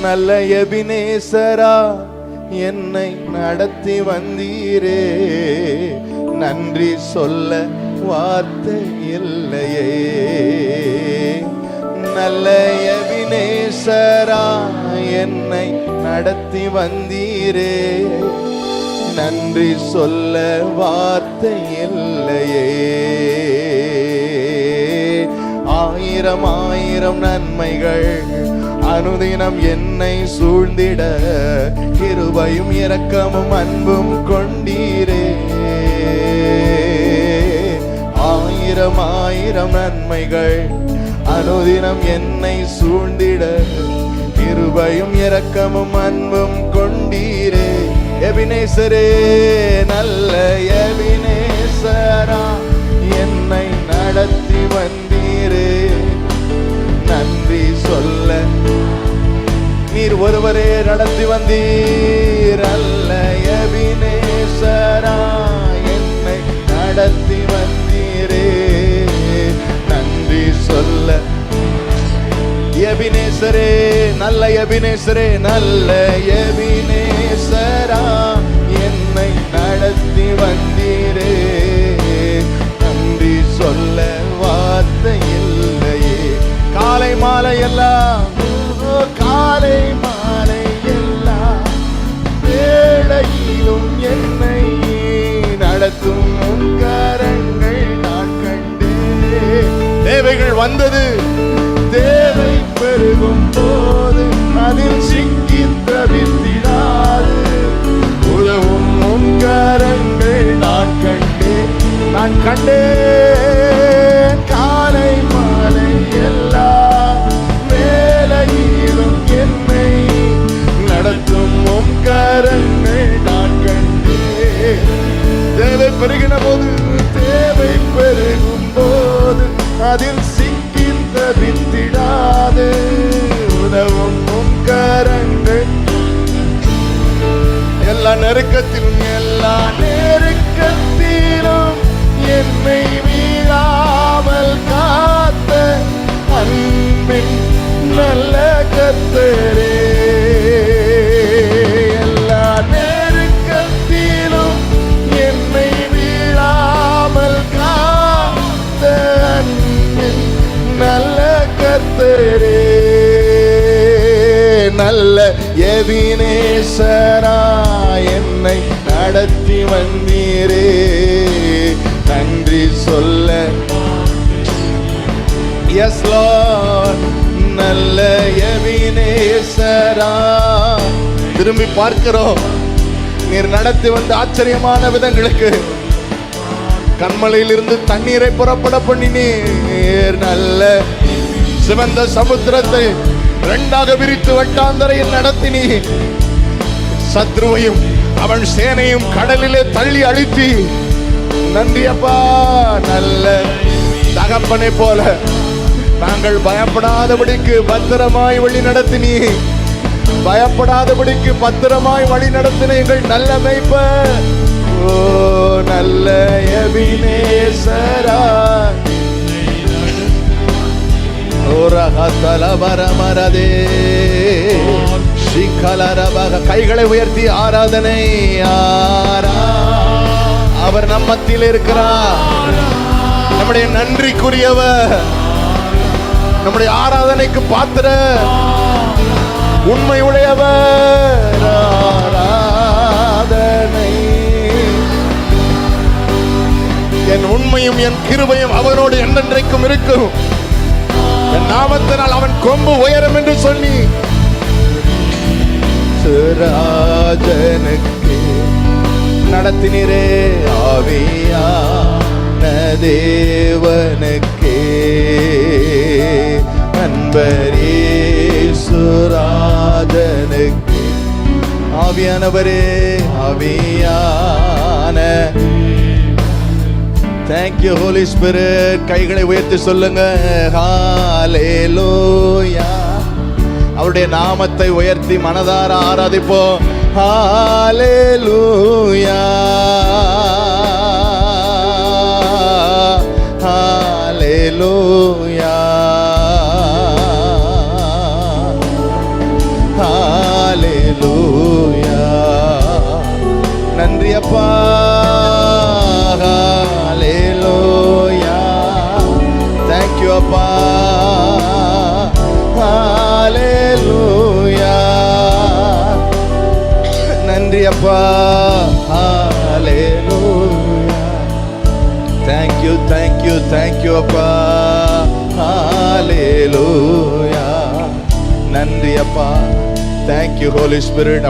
நல்ல எபினேசரா என்னை நடத்தி வந்தீரே, நன்றி சொல்ல வார்த்தை இல்லையே. நல்ல எபினேசரா என்னை நடத்தி வந்தீரே, நன்றி சொல்ல வார்த்தை இல்லையே. ஆயிரம் ஆயிரம் நன்மைகள் அனுதினம் என்னை சூழ்ந்திட, கிருபையும் இரக்கமும் அன்பும் கொண்டீரே. ஆயிரம் ஆயிரம் நன்மைகள் அனுதினம் என்னை சூழ்ந்திட, கிருபையும் இரக்கமும் அன்பும் கொண்டீரே. எபினேசரே, நல்ல எபினேசரா என்னை நடத்தி வந்தீரே, நன்றி சொல்ல நீர் ஒருவரே நடத்தி வந்தீர். அல்ல எபினேசரா என்னை நடத்தி வந்தீரே, நன்றி சொல்ல. எபினேசரே, நல்ல எபினேசரே, நல்ல எபினேசரா என்னை நடத்தி வந்தீரே, நன்றி சொல்ல வார்த்தை இல்லையே. காலை மாலை எல்லாம், காலை மாலை எல்லாம் வேளையிலும் என்னை நடத்தும் உன் கரங்கள் நான் கண்டேன். தேவைகள் வந்தது, தேவை பெருகும் போது அதில் சிக்கி தவித்திடாது, உதவும் உன் கரங்கள் நான் கண்டேன். காலை மாலை எல்லா வேளையிலும் என்னை நடத்தும் உன் கரங்கள் நான் கண்டேன். தேவை பெருகின போது, தேவை பெருகும் போது அதில் சிக்கி தவித்திடாது, உதவும் உன் கரங்கள். எல்லா நெருக்கத்திலும், எல்லா நெருக்கத்திலும் என்னை வீழாமல் காத்த அன்பின் நல்ல கர்த்தரே. எல்லா நெருக்கத்திலும் என்னை வீழாமல் காத்த அன்பின் நல்ல கர்த்தரே. நல்ல எபினேசரா என்னை நடத்தி வந்தீரே, நன்றி சொல்ல. எஸ் லார்ட், நல்ல எபினேசரா. திரும்பி பார்க்கிறோம், நீர் நடத்தி வந்த ஆச்சரியமான விதங்களுக்கு. கண்மலையில் இருந்து தண்ணீரை புறப்பட பண்ணினீர். நல்ல சிவந்த சமுத்திரத்தை இரண்டாக விரித்து வட்டாந்தரையில் நடத்தினீர். சத்ருவையும் அவன் சேனையும் கடலிலே தள்ளி அழித்தி. நன்றி அப்பா. நல்ல தகப்பனை போல நாங்கள் பயப்படாதபடிக்கு பத்திரமாய் வழி நடத்தினீர். பயப்படாதபடிக்கு பத்திரமாய் வழி நடத்தின எங்கள் நல்ல மேய்ப்பர். ஓ நல்ல எபினேசரா. கைகளை உயர்த்தி ஆராதனை. அவர் நம் மத்தியில் இருக்கிறார். நம்முடைய நன்றிக்குரியவர், நம்முடைய ஆராதனைக்கு பாத்திர, உண்மை உடையவர். ஆராதனை. என் உண்மையும் என் கிருபையும் அவனோடு என்றென்றைக்கும் இருக்கும். என் நாமத்தினால் அவன் கொம்பு உயரும் என்று சொல்லி ராஜனுக்கு நடத்தினரே. ஆவியான தேவனுக்கே நண்பரே சுராஜனுக்கு. ஆவியானவரே, ஆவியான. Thank you Holy Spirit. கைகளை உயர்த்தி சொல்லுங்க. ஹalleluya. அவருடைய நாமத்தை உயர்த்தி மனதார ஆராதிப்போம். ஹalleluya, ஹalleluya. ஹalleluya. நன்றி அப்பா, ஹalleluya. Thank you அப்பா, ஹalleluya. நன்றி அப்பா, ஹalleluya. Thank you, thank you, thank you அப்பா, ஹalleluya. நன்றி அப்பா. Thank you Holy Spirit.